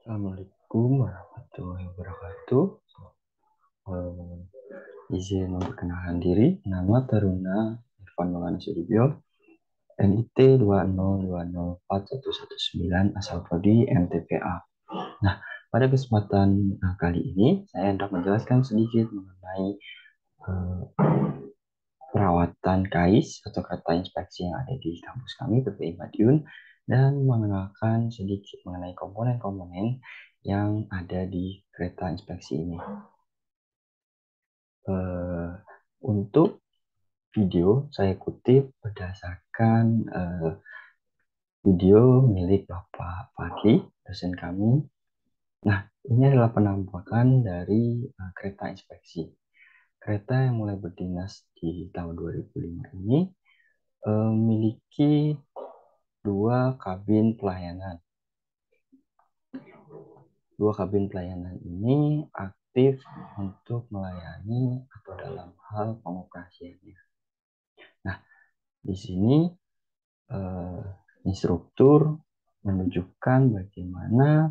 Assalamualaikum warahmatullahi wabarakatuh. Izin memperkenalkan diri, nama Taruna Irfan Maulana Sudibyo, NIT 2020419, asal prodi MTPA. Nah, pada kesempatan kali ini saya hendak menjelaskan sedikit mengenai perawatan KAIS atau kereta inspeksi yang ada di kampus kami, PPI Madiun, dan mengenalkan sedikit mengenai komponen-komponen yang ada di kereta inspeksi ini. Untuk video saya kutip berdasarkan video milik Bapak Fadli, dosen kami. Nah, ini adalah penampakan dari kereta inspeksi. Kereta yang mulai berdinas di tahun 2005 ini memiliki dua kabin pelayanan. Dua kabin pelayanan ini aktif untuk melayani atau dalam hal pengoperasiannya. Nah, di sini instruktur menunjukkan bagaimana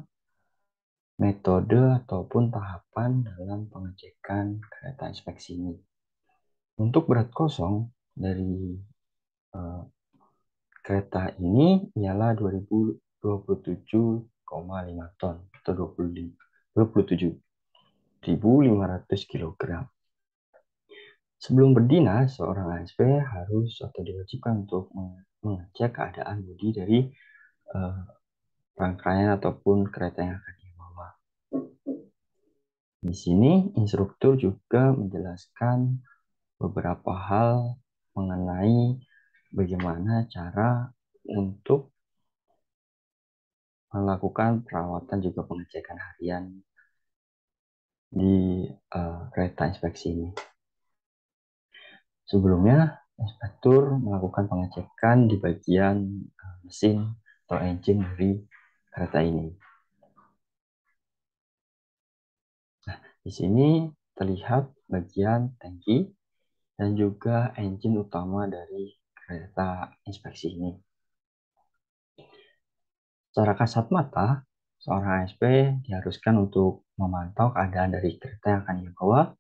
metode ataupun tahapan dalam pengecekan kereta inspeksi ini. Untuk berat kosong dari kereta ini ialah 2027,5 ton atau 27.500 kg. Sebelum berdinas, seorang ASP harus atau diwajibkan untuk mengecek keadaan bodi dari rangkaian ataupun kereta yang akan dibawa. Di sini instruktur juga menjelaskan beberapa hal mengenai bagaimana cara untuk melakukan perawatan juga pengecekan harian di kereta inspeksi ini. Sebelumnya, inspektur melakukan pengecekan di bagian mesin atau engine dari kereta ini. Nah, di sini terlihat bagian tangki dan juga engine utama dari kereta inspeksi ini. Secara kasat mata, seorang ASP diharuskan untuk memantau keadaan dari kereta yang akan dibawa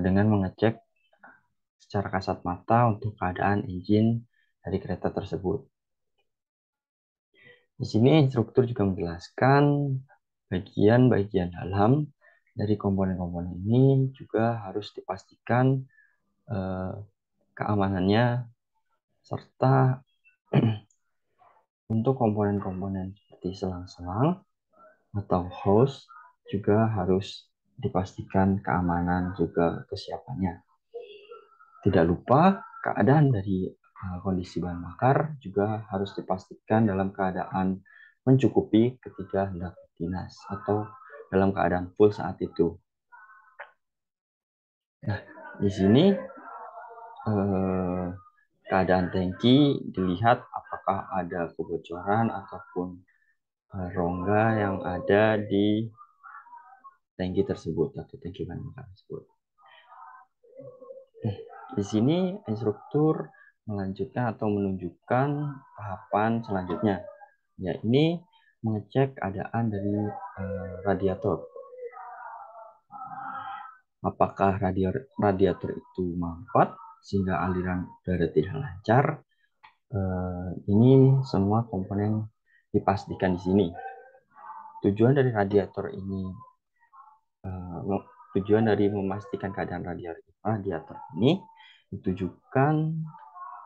dengan mengecek secara kasat mata untuk keadaan engine dari kereta tersebut. Di sini instruktur juga menjelaskan bagian-bagian dalam dari komponen-komponen ini juga harus dipastikan keamanannya, serta untuk komponen-komponen seperti selang-selang atau hose juga harus dipastikan keamanan juga kesiapannya. Tidak lupa keadaan dari kondisi bahan bakar juga harus dipastikan dalam keadaan mencukupi ketika hendak dinas atau dalam keadaan full saat itu. Nah, di sini keadaan tangki dilihat apakah ada kebocoran ataupun rongga yang ada di tangki tersebut atau tangki bahan bakar tersebut. Di sini instruktur melanjutkan atau menunjukkan tahapan selanjutnya, yakni mengecek keadaan dari radiator. Apakah radiator itu mampet sehingga aliran udara tidak lancar? Ini semua komponen dipastikan di sini. Tujuan dari radiator ini, tujuan dari memastikan keadaan radiator ini ditujukan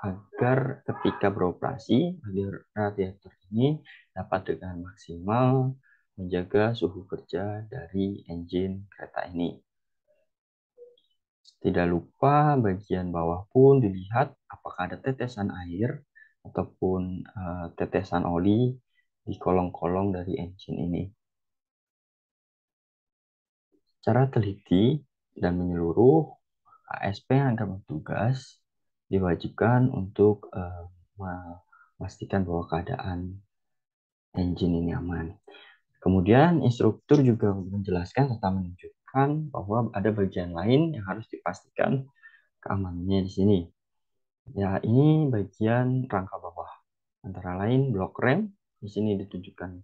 agar ketika beroperasi, radiator ini dapat dengan maksimal menjaga suhu kerja dari engine kereta ini. Tidak lupa bagian bawah pun dilihat apakah ada tetesan air ataupun tetesan oli di kolong-kolong dari engine ini. Secara teliti dan menyeluruh, ASP yang akan bertugas diwajibkan untuk memastikan bahwa keadaan engine ini aman. Kemudian instruktur juga menjelaskan serta menunjukkan bahwa ada bagian lain yang harus dipastikan keamanannya di sini. Ya, ini bagian rangka bawah. Antara lain blok rem, di sini ditunjukkan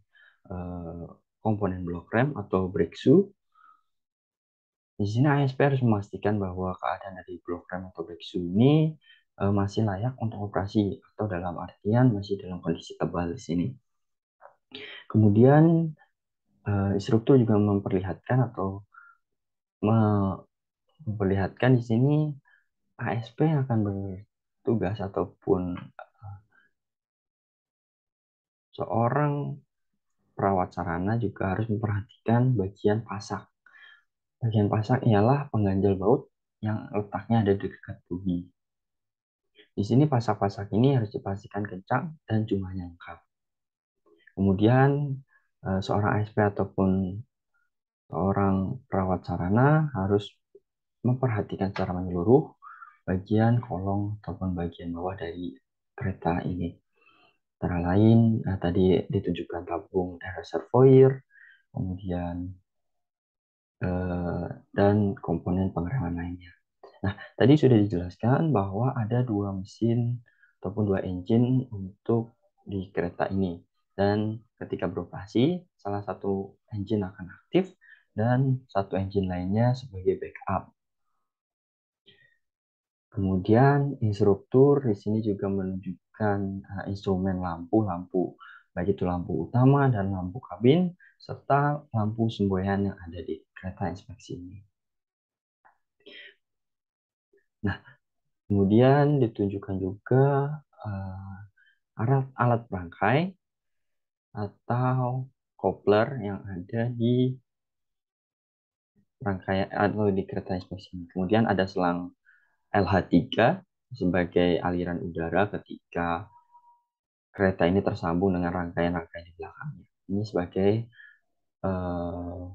komponen blok rem atau brake shoe. Di sini ASP harus memastikan bahwa keadaan dari blok rem atau brake shoe ini masih layak untuk operasi atau dalam artian masih dalam kondisi tebal di sini. Kemudian instruktur juga memperlihatkan atau memperlihatkan di sini ASP yang akan bertugas ataupun seorang perawat sarana juga harus memperhatikan bagian pasak. Bagian pasak ialah pengganjal baut yang letaknya ada di dekat bumi. Di sini pasak-pasak ini harus dipastikan kencang dan jumlahnya lengkap. Kemudian seorang ASP ataupun seorang perawat sarana harus memperhatikan secara menyeluruh bagian kolong ataupun bagian bawah dari kereta ini. Antara lain tadi ditunjukkan tabung dan reservoir, kemudian dan komponen pengereman lainnya. Nah, tadi sudah dijelaskan bahwa ada dua mesin ataupun dua engine untuk di kereta ini. Dan ketika beroperasi, salah satu engine akan aktif dan satu engine lainnya sebagai backup. Kemudian instruktur di sini juga menunjukkan instrumen lampu-lampu, baik itu lampu utama dan lampu kabin, serta lampu semboyan yang ada di kereta inspeksi ini. Nah, kemudian ditunjukkan juga alat perangkai atau coupler yang ada di rangkaian atau di kereta inspeksi ini. Kemudian ada selang LH3 sebagai aliran udara ketika kereta ini tersambung dengan rangkaian-rangkaian di belakangnya. Ini sebagai uh,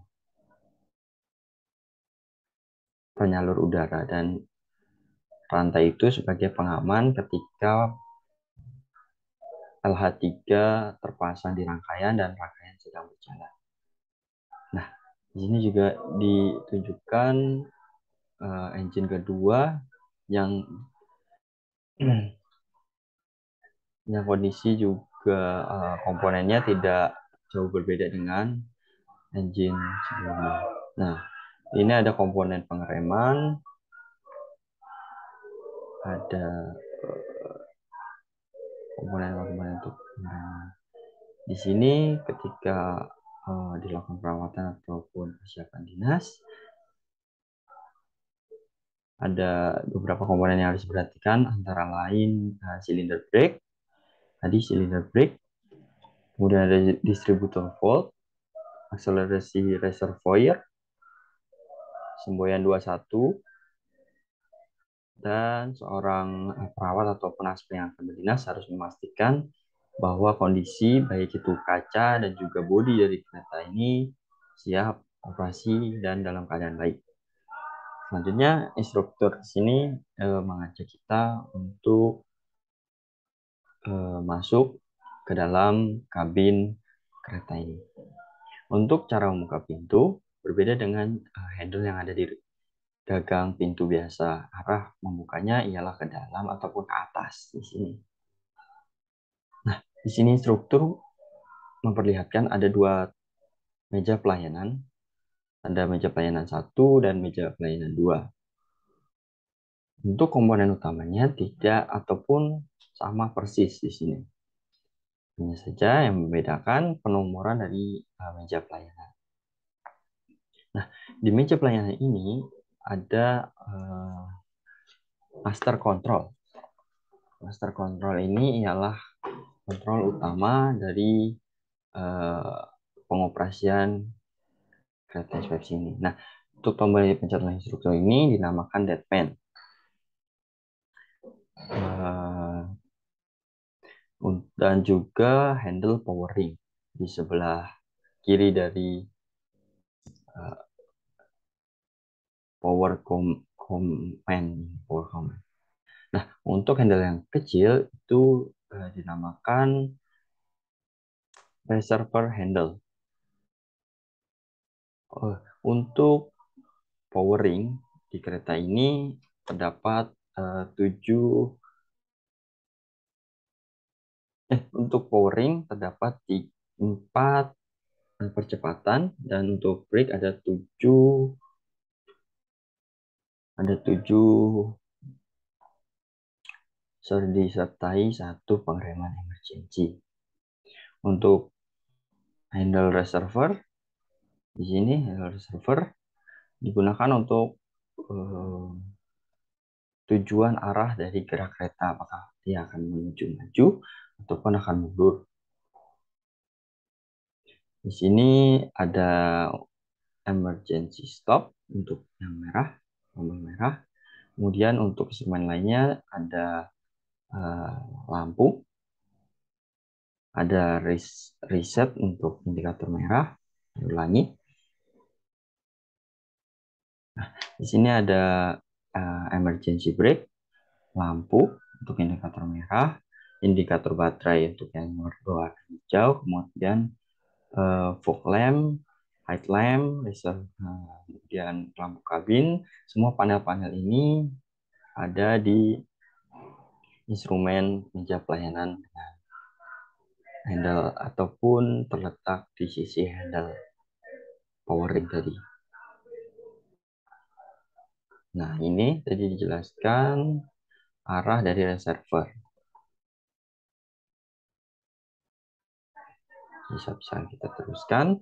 penyalur udara dan rantai itu sebagai pengaman ketika LH3 terpasang di rangkaian dan rangkaian sedang berjalan. Nah, di sini juga ditunjukkan engine kedua yang yang kondisi juga komponennya tidak jauh berbeda dengan engine sebelumnya. Nah, ini ada komponen pengereman, ada komponen-komponen untuk pengereman. Di sini ketika dilakukan perawatan ataupun persiapan dinas, ada beberapa komponen yang harus diperhatikan, antara lain silinder brake, tadi silinder brake, kemudian ada distributor valve, akselerasi reservoir, semboyan 21, dan seorang perawat atau penaspe yang akan berdinas harus memastikan bahwa kondisi baik itu kaca dan juga bodi dari kereta ini siap operasi dan dalam keadaan baik. Selanjutnya, instruktur di sini mengajak kita untuk masuk ke dalam kabin kereta ini. Untuk cara membuka pintu, berbeda dengan handle yang ada di gagang pintu biasa. Arah membukanya ialah ke dalam ataupun ke atas di sini. Nah, di sini instruktur memperlihatkan ada dua meja pelayanan. Ada meja pelayanan 1 dan meja pelayanan 2. Untuk komponen utamanya tidak ataupun sama persis di sini. Hanya saja yang membedakan penomoran dari meja pelayanan. Nah, di meja pelayanan ini ada master control. Master control ini ialah kontrol utama dari pengoperasian kereta inspeksi ini. Nah, untuk tombol yang dipencet oleh instruktur ini dinamakan deadman. Dan juga handle powering di sebelah kiri dari power command. Nah, untuk handle yang kecil itu dinamakan reservoir handle. Untuk powering di kereta ini terdapat 7 untuk powering terdapat 4 percepatan, dan untuk brake ada tujuh disertai satu pengereman emergency. Untuk handle reservoir, di sini handle reservoir digunakan untuk tujuan arah dari gerak kereta, apakah dia akan menuju maju ataupun akan mundur. Di sini ada emergency stop untuk yang merah, tombol merah. Kemudian untuk instrumen lainnya ada uh, lampu, ada reset untuk indikator merah. Ulangi. Nah, di sini ada emergency brake, lampu untuk indikator merah, indikator baterai untuk yang berwarna hijau, kemudian fog lamp, head lamp, kemudian lampu kabin. Semua panel-panel ini ada di instrumen meja pelayanan dengan handle ataupun terletak di sisi handle powering tadi. Nah, ini tadi dijelaskan arah dari reservoir. Bisa kita teruskan.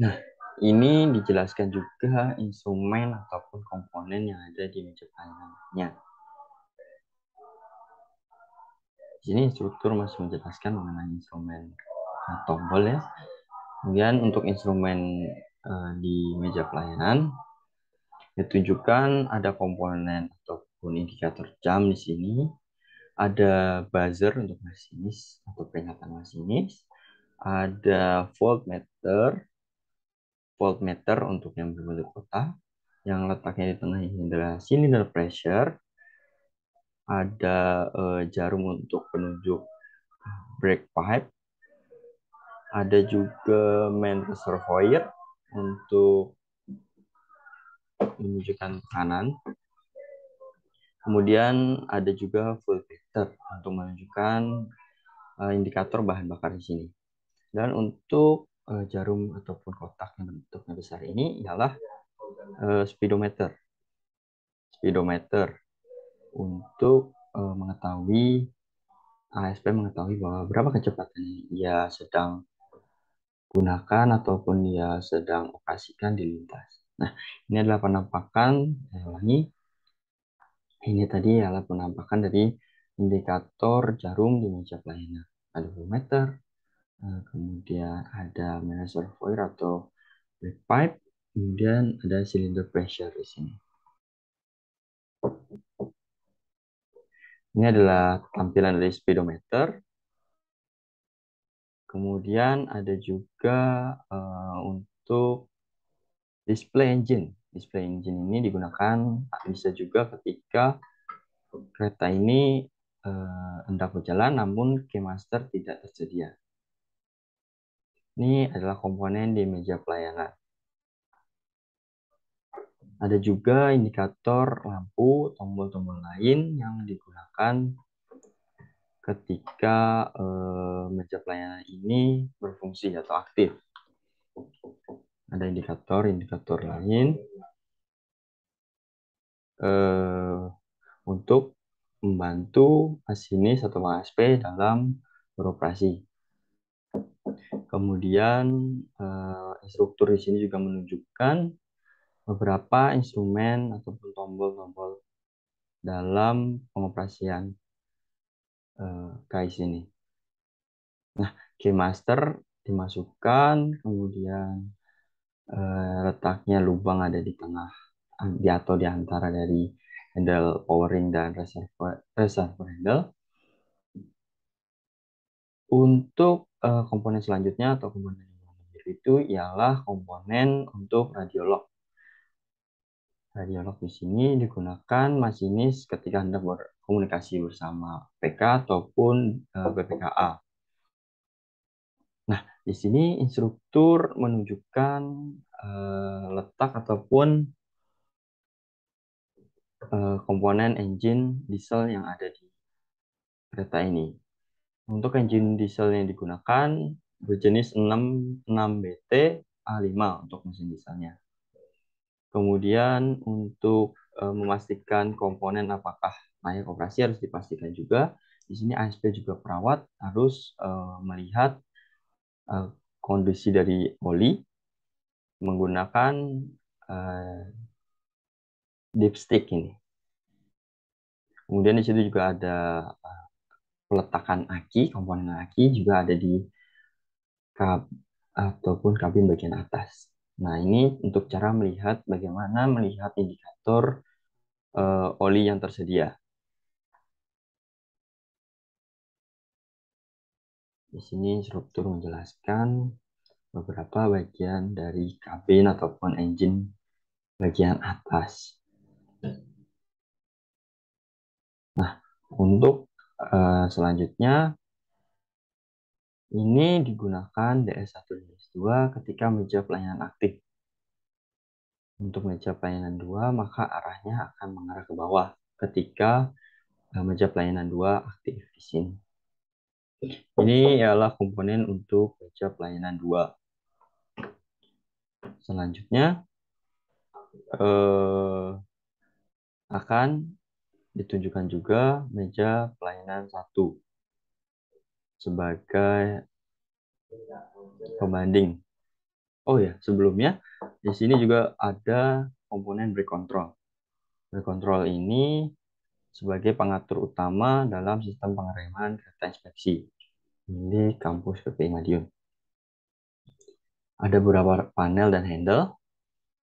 Nah, ini dijelaskan juga instrumen ataupun komponen yang ada di meja pelayanannya. Di sini instruktur masih menjelaskan mengenai instrumen tombol ya. Kemudian untuk instrumen di meja pelayanan ditunjukkan ada komponen ataupun indikator jam di sini. Ada buzzer untuk masinis atau peringatan masinis. Ada voltmeter untuk yang berbentuk kotak yang letaknya di tengah ini adalah cylinder pressure. Ada jarum untuk penunjuk brake pipe. Ada juga main reservoir untuk menunjukkan tekanan. Kemudian ada juga voltmeter untuk menunjukkan indikator bahan bakar di sini. Dan untuk jarum ataupun kotak yang bentuknya besar ini ialah speedometer. Speedometer untuk mengetahui ASP mengetahui bahwa berapa kecepatan ia sedang gunakan ataupun dia sedang operasikan di lintas. Nah, ini adalah penampakan, saya ulangi, ini tadi adalah penampakan dari indikator jarum di meja pelayanan. Ada voltmeter, kemudian ada reservoir atau brake pipe, kemudian ada cylinder pressure di sini. Ini adalah tampilan dari speedometer. Kemudian ada juga untuk display engine. Display engine ini digunakan bisa juga ketika kereta ini hendak berjalan namun keymaster tidak tersedia. Ini adalah komponen di meja pelayanan. Ada juga indikator lampu, tombol-tombol lain yang digunakan ketika meja pelayanan ini berfungsi atau aktif. Ada indikator-indikator lain untuk membantu masinis atau ASP dalam beroperasi. Kemudian instruktur di sini juga menunjukkan beberapa instrumen ataupun tombol-tombol dalam pengoperasian KAIS ini. Nah, keymaster dimasukkan, kemudian letaknya lubang ada di tengah atau di antara dari handle powering dan reservoir handle. Untuk komponen selanjutnya atau komponen yang itu ialah komponen untuk radiolog. Radiolog di sini digunakan masinis ketika hendak berkomunikasi bersama PK ataupun BPKA. Nah, di sini instruktur menunjukkan letak ataupun komponen engine diesel yang ada di kereta ini. Untuk engine diesel yang digunakan berjenis 66BT A5 untuk mesin dieselnya. Kemudian untuk memastikan komponen apakah layak operasi harus dipastikan juga. Di sini ASP juga perawat harus melihat kondisi dari oli menggunakan dipstick ini. Kemudian di situ juga ada peletakan aki, komponen aki juga ada di kap ataupun kabin bagian atas. Nah, ini untuk cara melihat bagaimana melihat indikator oli yang tersedia. Di sini instruktur menjelaskan beberapa bagian dari kabin ataupun engine bagian atas. Nah, untuk selanjutnya ini digunakan DS1 DS2 ketika meja pelayanan aktif. Untuk meja pelayanan 2 maka arahnya akan mengarah ke bawah ketika meja pelayanan 2 aktif di sini. Ini ialah komponen untuk meja pelayanan 2. Selanjutnya akan ditunjukkan juga meja pelayanan 1 sebagai pembanding. Oh ya, sebelumnya di sini juga ada komponen brake control. Brake control ini sebagai pengatur utama dalam sistem pengereman kereta inspeksi di kampus PPI Madiun. Ada beberapa panel dan handle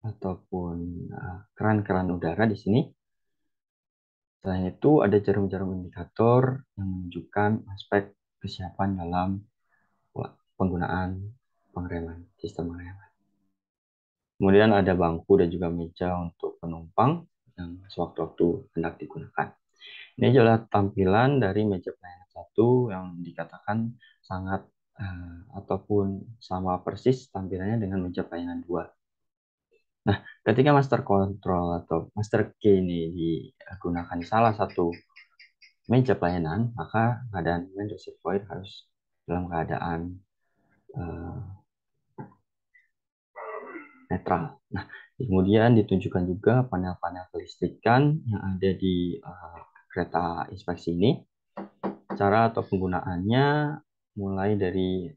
ataupun keran-keran udara di sini. Selain itu ada jarum-jarum indikator yang menunjukkan aspek kesiapan dalam penggunaan pengereman, sistem pengereman. Kemudian ada bangku dan juga meja untuk penumpang yang sewaktu-waktu hendak digunakan. Ini adalah tampilan dari meja pelayanan 1 yang dikatakan sangat ataupun sama persis tampilannya dengan meja pelayanan 2. Nah, ketika master control atau master key ini digunakan di salah satu meja pelayanan, maka keadaan main reservoir harus dalam keadaan netral. Nah, kemudian ditunjukkan juga panel-panel kelistrikan yang ada di kereta inspeksi ini. Cara atau penggunaannya mulai dari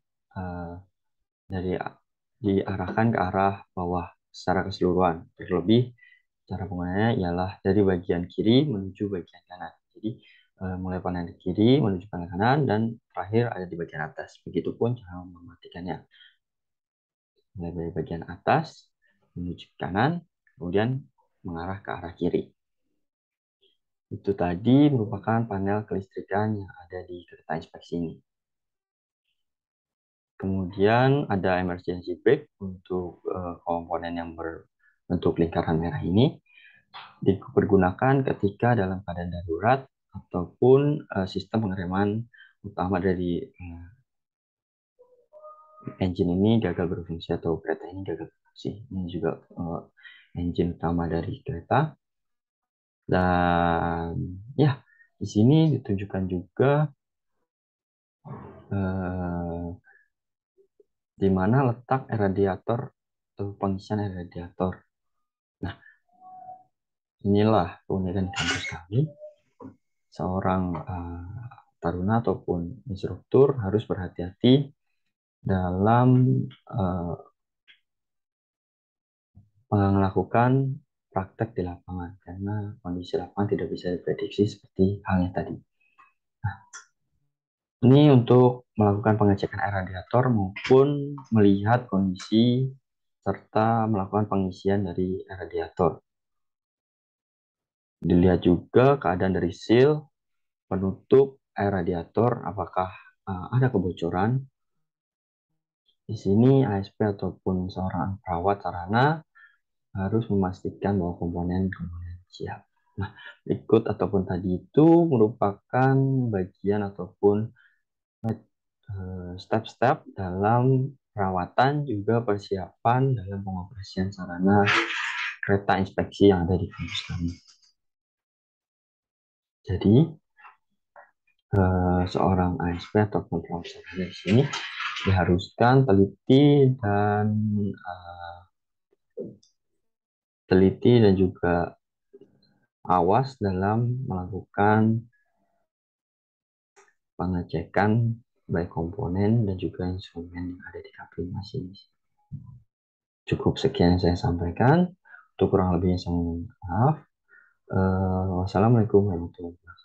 diarahkan ke arah bawah secara keseluruhan. Terlebih cara penggunaannya ialah dari bagian kiri menuju bagian kanan. Jadi mulai panel kiri menuju panel kanan dan terakhir ada di bagian atas. Begitupun cara mematikannya. Mulai dari bagian atas menuju kanan, kemudian mengarah ke arah kiri. Itu tadi merupakan panel kelistrikan yang ada di kereta inspeksi ini. Kemudian ada emergency brake untuk komponen yang berbentuk lingkaran merah ini dipergunakan ketika dalam keadaan darurat ataupun sistem pengereman utama dari engine ini gagal berfungsi atau kereta ini gagal berfungsi. Ini juga engine utama dari kereta. Dan ya, di sini ditunjukkan juga di mana letak radiator atau pengisian radiator. Nah, inilah keunikan kampus kami. Seorang taruna ataupun instruktur harus berhati-hati dalam melakukan praktek di lapangan karena kondisi lapangan tidak bisa diprediksi seperti halnya tadi. Nah, ini untuk melakukan pengecekan air radiator maupun melihat kondisi serta melakukan pengisian dari air radiator. Dilihat juga keadaan dari seal penutup air radiator apakah ada kebocoran. Di sini ASP ataupun seorang perawat sarana harus memastikan bahwa komponen-komponen siap. Nah, berikut ataupun tadi itu merupakan bagian ataupun step-step dalam perawatan juga persiapan dalam pengoperasian sarana kereta inspeksi yang ada di kampus kami. Jadi, seorang ASP ataupun perawat sarana di sini diharuskan uh, teliti dan juga awas dalam melakukan pengecekan baik komponen dan juga instrumen yang ada di kabin masing-masing. Cukup sekian yang saya sampaikan. Untuk kurang lebihnya saya mohon maaf. Wassalamualaikum warahmatullahi wabarakatuh.